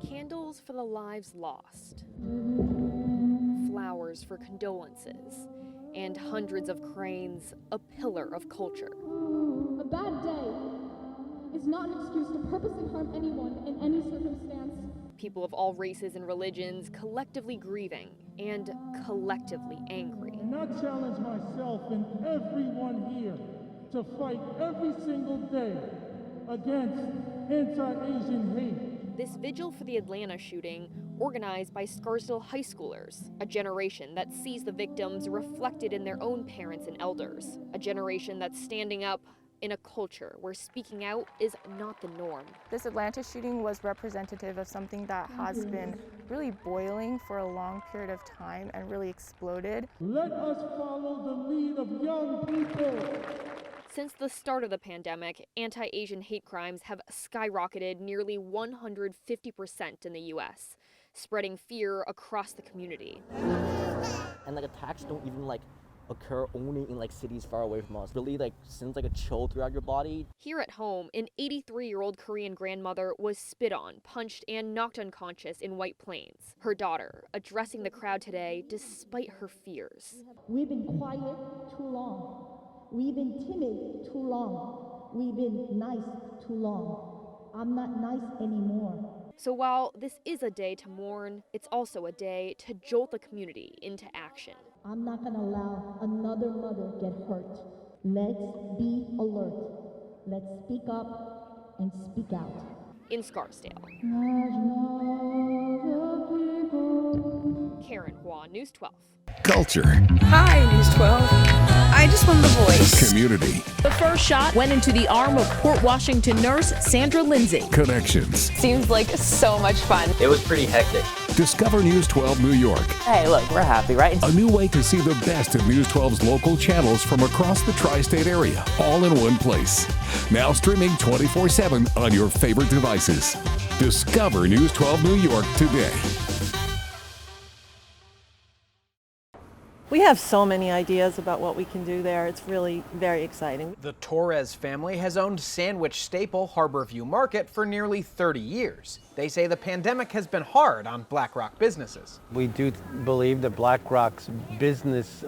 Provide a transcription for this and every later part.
Candles for the lives lost, flowers for condolences, and hundreds of cranes, a pillar of culture. A bad day is not an excuse to purposely harm anyone in any circumstance. People of all races and religions collectively grieving and collectively angry. And I challenge myself and everyone here to fight every single day against anti-Asian hate. This vigil for the Atlanta shooting, organized by Scarsdale high schoolers, a generation that sees the victims reflected in their own parents and elders, a generation that's standing up in a culture where speaking out is not the norm. This Atlanta shooting was representative of something that has been really boiling for a long period of time and really exploded. Let us follow the lead of young people. Since the start of the pandemic, anti-Asian hate crimes have skyrocketed nearly 150% in the U.S., spreading fear across the community. And attacks don't even occur only in cities far away from us. Really sends a chill throughout your body. Here at home, an 83-year-old Korean grandmother was spit on, punched, and knocked unconscious in White Plains. Her daughter addressing the crowd today despite her fears. We've been quiet too long. We've been timid too long. We've been nice too long. I'm not nice anymore. So while this is a day to mourn, it's also a day to jolt the community into action. I'm not going to allow another mother get hurt. Let's be alert. Let's speak up and speak out. In Scarsdale. Karen Hua, News 12. Culture. Hi, News 12. I just wanted the voice. Community. The first shot went into the arm of Port Washington nurse Sandra Lindsay. Connections. Seems like so much fun. It was pretty hectic. Discover News 12 New York. Hey, look, we're happy, right? A new way to see the best of News 12's local channels from across the tri-state area, all in one place. Now streaming 24/7 on your favorite devices. Discover News 12 New York today. We have so many ideas about what we can do there. It's really very exciting. The Torres family has owned sandwich staple Harborview Market for nearly 30 years. They say the pandemic has been hard on Black Rock businesses. We do believe that Black Rock's business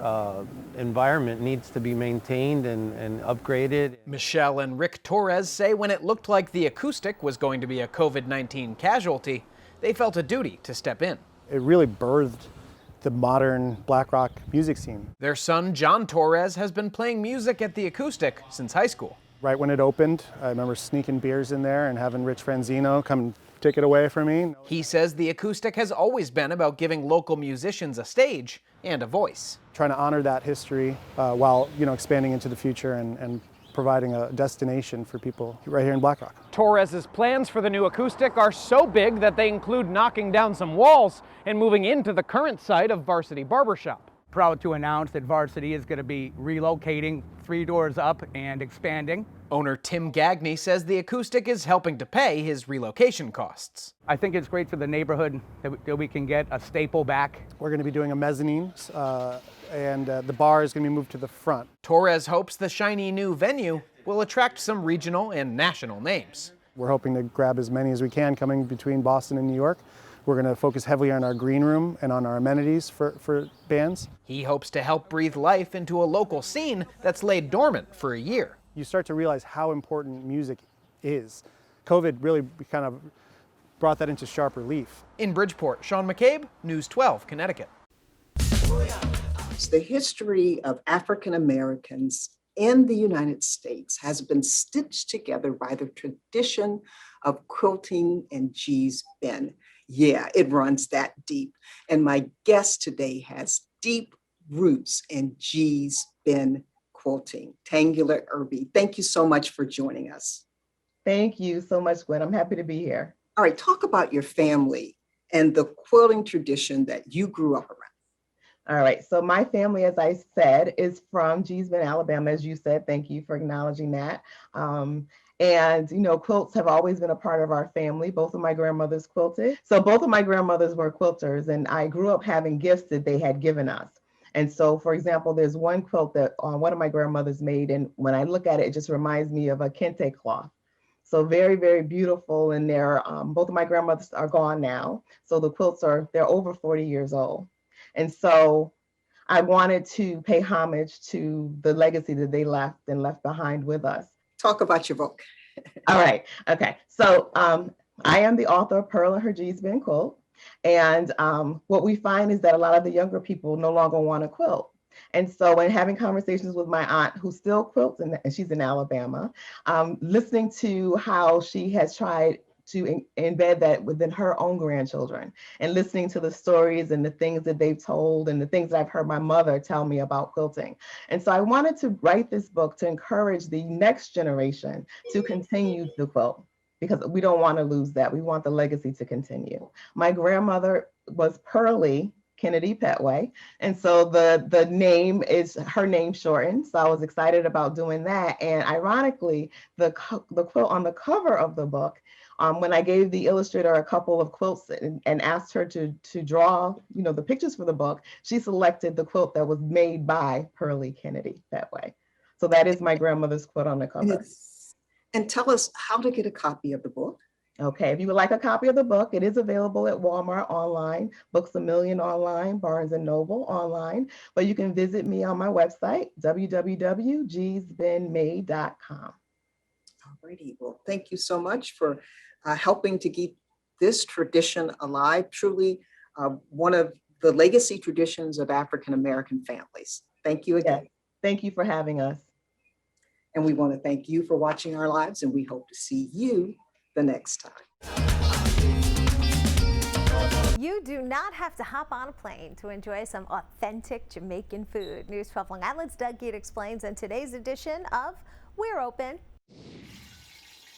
environment needs to be maintained and upgraded. Michelle and Rick Torres say when it looked like the acoustic was going to be a COVID-19 casualty, they felt a duty to step in. It really birthed the modern Black Rock music scene. Their son, John Torres, has been playing music at the acoustic since high school. Right when it opened, I remember sneaking beers in there and having Rich Franzino come take it away from me. He says the acoustic has always been about giving local musicians a stage and a voice. Trying to honor that history while expanding into the future and providing a destination for people right here in Black Rock. Torres's plans for the new acoustic are so big that they include knocking down some walls and moving into the current site of Varsity Barbershop. Proud to announce that Varsity is going to be relocating 3 doors up and expanding. Owner Tim Gagney says the acoustic is helping to pay his relocation costs. I think it's great for the neighborhood that we can get a staple back. We're going to be doing a mezzanine and the bar is going to be moved to the front. Torres hopes the shiny new venue will attract some regional and national names. We're hoping to grab as many as we can coming between Boston and New York. We're going to focus heavily on our green room and on our amenities for bands. He hopes to help breathe life into a local scene that's laid dormant for a year. You start to realize how important music is. COVID really kind of brought that into sharp relief. In Bridgeport, Sean McCabe, News 12, Connecticut. The history of African Americans in the United States has been stitched together by the tradition of quilting and G's Ben. Yeah, it runs that deep. And my guest today has deep roots in G's Ben quilting. Tangula Irby, thank you so much for joining us. Thank you so much, Gwen. I'm happy to be here. All right, talk about your family and the quilting tradition that you grew up around. All right, so my family, as I said, is from G's Ben, Alabama, as you said. Thank you for acknowledging that. And, quilts have always been a part of our family. Both of my grandmothers quilted. So both of my grandmothers were quilters, and I grew up having gifts that they had given us. And so, for example, there's one quilt that one of my grandmothers made, and when I look at it, it just reminds me of a kente cloth. So very, very beautiful. And they're, both of my grandmothers are gone now. So the quilts they're over 40 years old. And so I wanted to pay homage to the legacy that they left and left behind with us. Talk about your book. All right. Okay. So I am the author of Pearl and Her G's Ben quilt. And what we find is that a lot of the younger people no longer want to quilt. And so when having conversations with my aunt who still quilts, and she's in Alabama, listening to how she has tried to embed that within her own grandchildren, and listening to the stories and the things that they've told and the things that I've heard my mother tell me about quilting. And so I wanted to write this book to encourage the next generation to continue the quilt, because we don't want to lose that. We want the legacy to continue. My grandmother was Pearlie Kennedy Petway. And so the name is her name shortened. So I was excited about doing that. And ironically, the quilt on the cover of the book, when I gave the illustrator a couple of quilts and asked her to draw, the pictures for the book, she selected the quilt that was made by Pearlie Kennedy Petway. So that is my grandmother's quilt on the cover. And tell us how to get a copy of the book. Okay, if you would like a copy of the book, it is available at Walmart online, Books A Million online, Barnes & Noble online, but you can visit me on my website, www.gsbenmade.com. Alrighty, well, thank you so much for helping to keep this tradition alive, truly one of the legacy traditions of African-American families. Thank you again. Yes. Thank you for having us. And we want to thank you for watching our lives, and we hope to see you the next time. You do not have to hop on a plane to enjoy some authentic Jamaican food. News 12 Long Island's Doug Geet explains in today's edition of We're Open.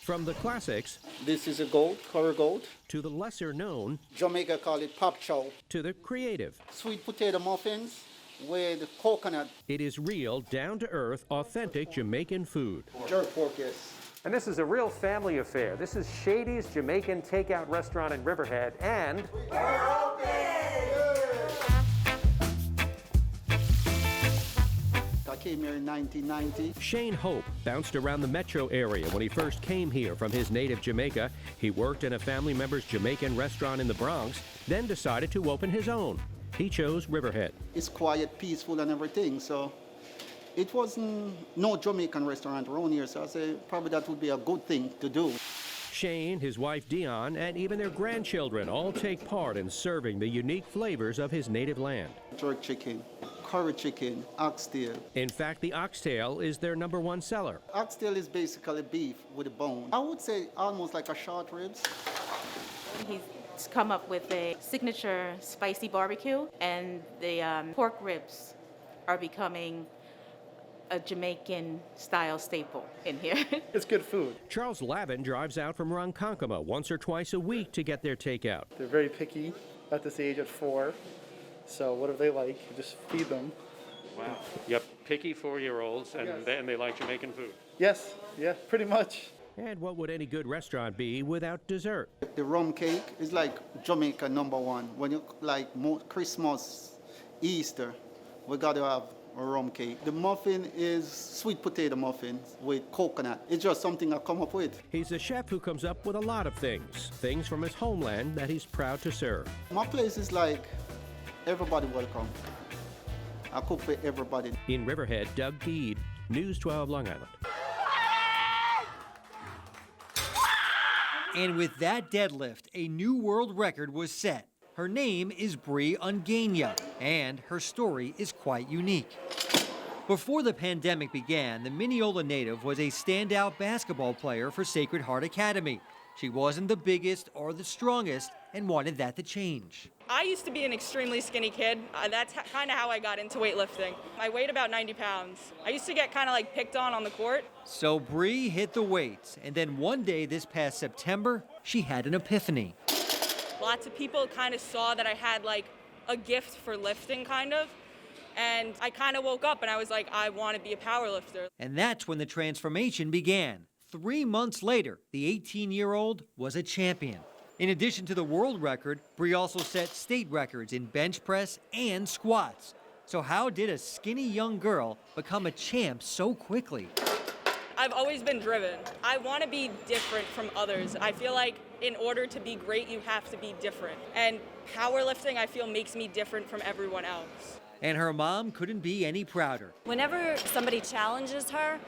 From the classics, this is a color gold, to the lesser known, Jamaica call it pop chow, to the creative, sweet potato muffins with coconut. It is real, down-to-earth, authentic Jamaican food. Jerk pork, yes. And this is a real family affair. This is Shady's Jamaican Takeout Restaurant in Riverhead, and We're open! I came here in 1990. Shane Hope bounced around the metro area when he first came here from his native Jamaica. He worked in a family member's Jamaican restaurant in the Bronx, then decided to open his own. He chose Riverhead. It's quiet, peaceful, and everything, so it wasn't no Jamaican restaurant around here, so I said probably that would be a good thing to do. Shane, his wife Dion, and even their grandchildren all take part in serving the unique flavors of his native land. Jerk chicken, curry chicken, oxtail. In fact, the oxtail is their #1 seller. Oxtail is basically beef with a bone. I would say almost like a short ribs. He's come up with a signature spicy barbecue, and the pork ribs are becoming a Jamaican style staple in here. It's good food. Charles Lavin drives out from Ronkonkoma once or twice a week to get their takeout. They're very picky at this age at 4. So whatever they like, you just feed them. Wow. Yep, picky 4-year-olds, and they like Jamaican food. Yes, yeah, pretty much. And what would any good restaurant be without dessert? The rum cake is like Jamaica #1. When you like Christmas, Easter, we gotta have a rum cake. The muffin is sweet potato muffins with coconut. It's just something I come up with. He's a chef who comes up with a lot of things from his homeland that he's proud to serve. My place is like everybody welcome. I cook for everybody. In Riverhead, Doug Geed, News 12 Long Island. And with that deadlift, a new world record was set. Her name is Brie Ungania, and her story is quite unique. Before the pandemic began, the Mineola native was a standout basketball player for Sacred Heart Academy. She wasn't the biggest or the strongest and wanted that to change. I used to be an extremely skinny kid. That's kind of how I got into weightlifting. I weighed about 90 pounds. I used to get kind of like picked on the court. So Brie hit the weights, and then one day this past September, she had an epiphany. Lots of people kind of saw that I had like a gift for lifting kind of. And I kind of woke up and I was like, I want to be a power lifter. And that's when the transformation began. 3 months later, the 18-year-old was a champion. In addition to the world record, Brie also set state records in bench press and squats. So how did a skinny young girl become a champ so quickly? I've always been driven. I want to be different from others. I feel like in order to be great, you have to be different. And powerlifting, I feel, makes me different from everyone else. And her mom couldn't be any prouder. Whenever somebody challenges her,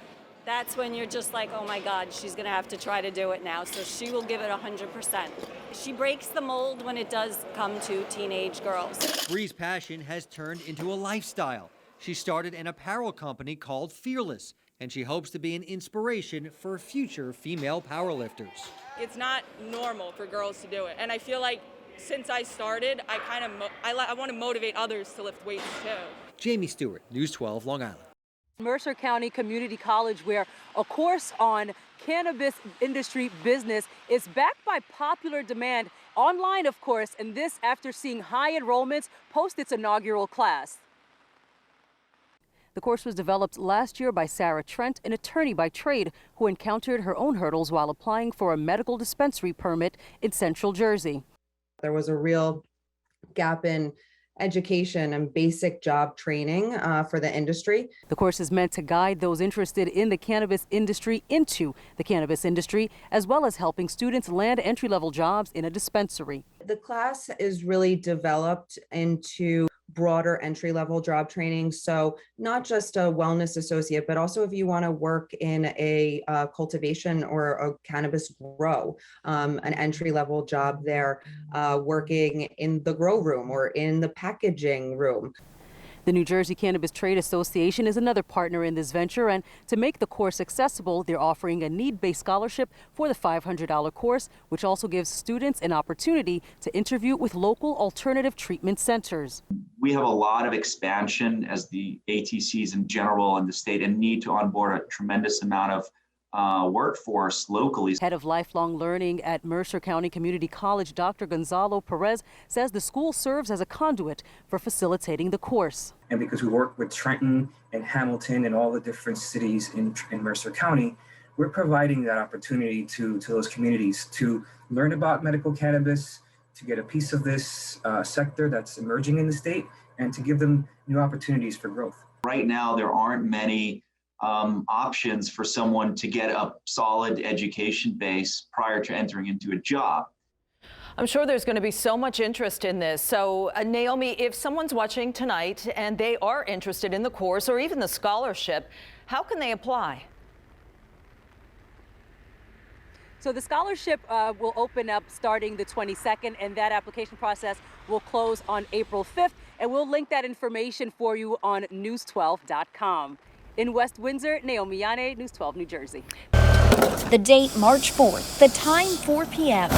that's when you're just like, oh my God, she's gonna have to try to do it now. So she will give it 100%. She breaks the mold when it does come to teenage girls. Bree's passion has turned into a lifestyle. She started an apparel company called Fearless, and she hopes to be an inspiration for future female powerlifters. It's not normal for girls to do it. And I feel like since I started, I want to motivate others to lift weights too. Jamie Stewart, News 12, Long Island. Mercer County Community College, where a course on cannabis industry business is backed by popular demand online, of course, and this after seeing high enrollments post its inaugural class. The course was developed last year by Sarah Trent, an attorney by trade who encountered her own hurdles while applying for a medical dispensary permit in Central Jersey. There was a real gap in education and basic job training for the industry. The course is meant to guide those interested in the cannabis industry into the cannabis industry, as well as helping students land entry-level jobs in a dispensary. The class is really developed into broader entry-level job training. So not just a wellness associate, but also if you want to work in a cultivation or a cannabis grow, an entry-level job there, working in the grow room or in the packaging room. The New Jersey Cannabis Trade Association is another partner in this venture, and to make the course accessible, they're offering a need-based scholarship for the $500 course, which also gives students an opportunity to interview with local alternative treatment centers. We have a lot of expansion as the ATCs in general in the state and need to onboard a tremendous amount of workforce locally. Head of lifelong learning at Mercer County Community College, Dr. Gonzalo Perez, says the school serves as a conduit for facilitating the course. And because we work with Trenton and Hamilton and all the different cities in Mercer County, we're providing that opportunity to those communities to learn about medical cannabis, to get a piece of this sector that's emerging in the state, and to give them new opportunities for growth. Right now, there aren't many options for someone to get a solid education base prior to entering into a job. I'm sure there's going to be so much interest in this. So, Naomi, if someone's watching tonight and they are interested in the course or even the scholarship, how can they apply? So the scholarship will open up starting the 22nd, and that application process will close on April 5th. And we'll link that information for you on news12.com. In West Windsor, Naomi Yane, News 12, New Jersey. The date, March 4th. The time, 4 p.m.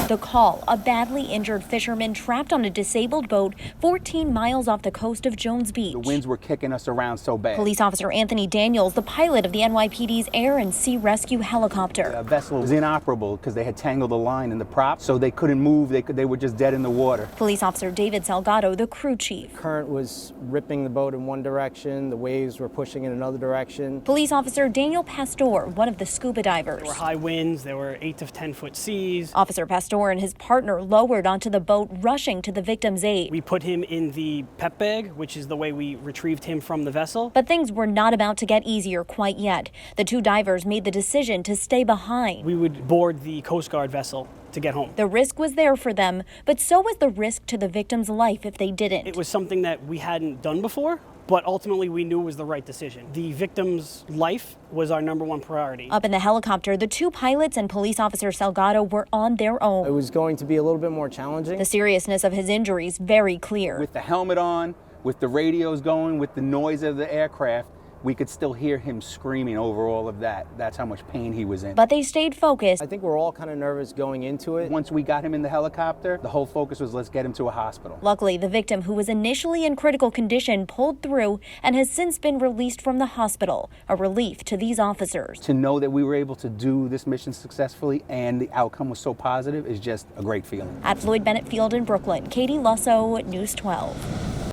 The call, a badly injured fisherman trapped on a disabled boat 14 miles off the coast of Jones Beach. The winds were kicking us around so bad. Police officer Anthony Daniels, the pilot of the NYPD's air and sea rescue helicopter. The vessel was inoperable because they had tangled the line in the prop, so they couldn't move. They were just dead in the water. Police officer David Salgado, the crew chief. Current was ripping the boat in one direction. The waves were pushing in another direction. Police officer Daniel Pastor, one of the scuba divers. There were high winds. There were 8 to 10 foot seas. Officer Pastor and his partner lowered onto the boat, rushing to the victim's aid. We put him in the pep bag, which is the way we retrieved him from the vessel. But things were not about to get easier quite yet. The two divers made the decision to stay behind. We would board the Coast Guard vessel to get home. The risk was there for them, but so was the risk to the victim's life if they didn't. It was something that we hadn't done before, but ultimately we knew was the right decision. The victim's life was our number one priority. Up in the helicopter, the two pilots and police officer Salgado were on their own. It was going to be a little bit more challenging. The seriousness of his injuries very clear. With the helmet on, with the radios going, with the noise of the aircraft, we could still hear him screaming over all of that. That's how much pain he was in. But they stayed focused. I think we're all kind of nervous going into it. Once we got him in the helicopter, the whole focus was let's get him to a hospital. Luckily, the victim, who was initially in critical condition, pulled through and has since been released from the hospital, a relief to these officers. To know that we were able to do this mission successfully and the outcome was so positive is just a great feeling. At Floyd Bennett Field in Brooklyn, Katie Lusso, News 12.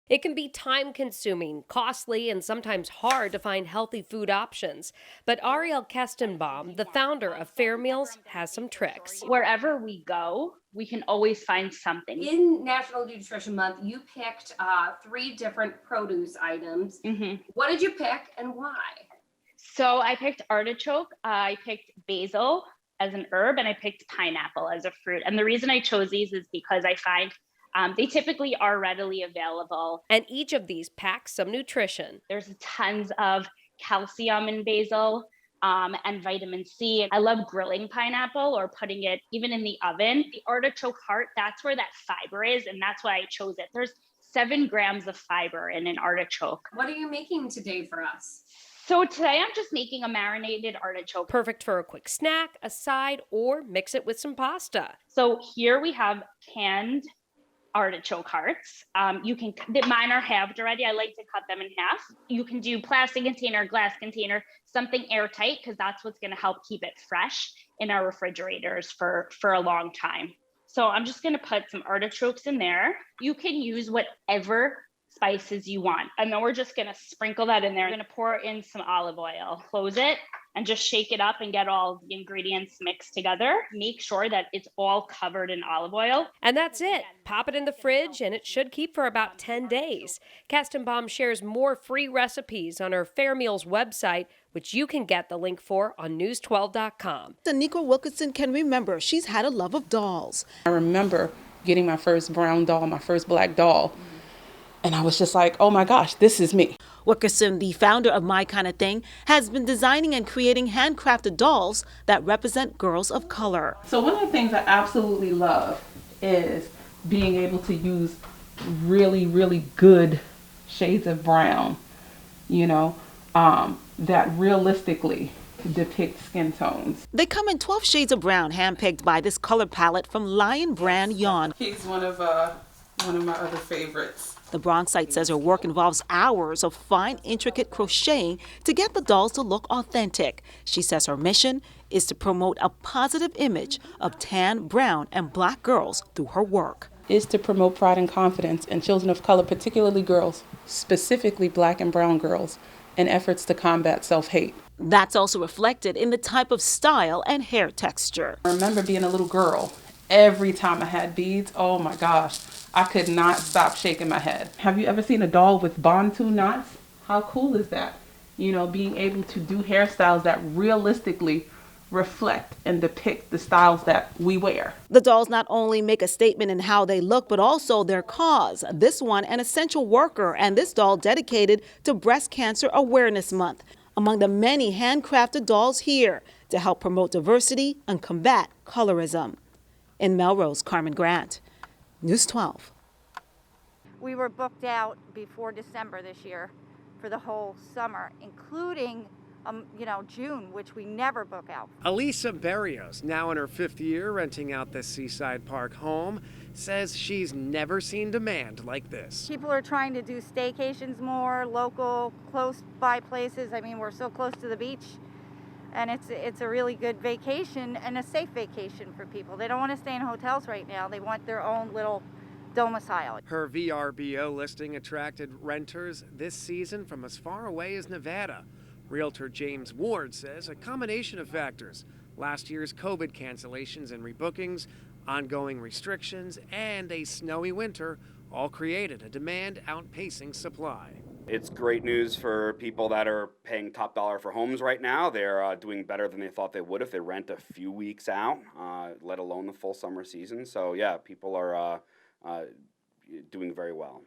It can be time-consuming, costly, and sometimes hard to find healthy food options. But Ariel Kestenbaum, the founder of Fair Meals, has some tricks. Wherever we go, we can always find something. In National Nutrition Month, you picked 3 different produce items. What did you pick and why? So I picked artichoke, I picked basil as an herb, and I picked pineapple as a fruit. And the reason I chose these is because I find they typically are readily available. And each of these packs some nutrition. There's tons of calcium in basil and vitamin C. I love grilling pineapple or putting it even in the oven. The artichoke heart, that's where that fiber is, and that's why I chose it. There's 7 grams of fiber in an artichoke. What are you making today for us? So today I'm just making a marinated artichoke. Perfect for a quick snack, a side, or mix it with some pasta. So here we have canned artichoke hearts. Mine are halved already. I like to cut them in half. You can do plastic container, glass container, something airtight, because that's what's going to help keep it fresh in our refrigerators for a long time. So I'm just going to put some artichokes in there. You can use whatever spices you want. And then we're just going to sprinkle that in there. I'm going to pour in some olive oil, close it, and just shake it up and get all the ingredients mixed together. Make sure that it's all covered in olive oil. And that's it. Pop it in the fridge and it should keep for about 10 days. Kestenbaum shares more free recipes on her Fair Meals website, which you can get the link for on news12.com. Danica Wilkinson can remember she's had a love of dolls. I remember getting my first brown doll, my first black doll. And I was just like, oh my gosh, this is me. Wilkerson, the founder of My Kind of Thing, has been designing and creating handcrafted dolls that represent girls of color. So one of the things I absolutely love is being able to use really, really good shades of brown, that realistically depict skin tones. They come in 12 shades of brown, handpicked by this color palette from Lion Brand Yarn. He's one of my other favorites. The Bronxite says her work involves hours of fine, intricate crocheting to get the dolls to look authentic. She says her mission is to promote a positive image of tan, brown, and black girls through her work. Is to promote pride and confidence in children of color, particularly girls, specifically black and brown girls, in efforts to combat self-hate. That's also reflected in the type of style and hair texture. I remember being a little girl. Every time I had beads, oh my gosh, I could not stop shaking my head. Have you ever seen a doll with bantu knots? How cool is that? Being able to do hairstyles that realistically reflect and depict the styles that we wear. The dolls not only make a statement in how they look, but also their cause. This one, an essential worker, and this doll dedicated to Breast Cancer Awareness Month. Among the many handcrafted dolls here to help promote diversity and combat colorism. In Melrose, Carmen Grant, News 12. We were booked out before December this year for the whole summer, including June, which we never book out. Elisa Berrios, now in her 5th year renting out the Seaside Park home, says she's never seen demand like this. People are trying to do staycations more, local, close by places. I mean, we're so close to the beach. And it's a really good vacation and a safe vacation for people. They don't want to stay in hotels right now. They want their own little domicile. Her VRBO listing attracted renters this season from as far away as Nevada. Realtor James Ward says a combination of factors, last year's COVID cancellations and rebookings, ongoing restrictions, and a snowy winter all created a demand outpacing supply. It's great news for people that are paying top dollar for homes right now. They're doing better than they thought they would if they rent a few weeks out, let alone the full summer season. So yeah, people are doing very well.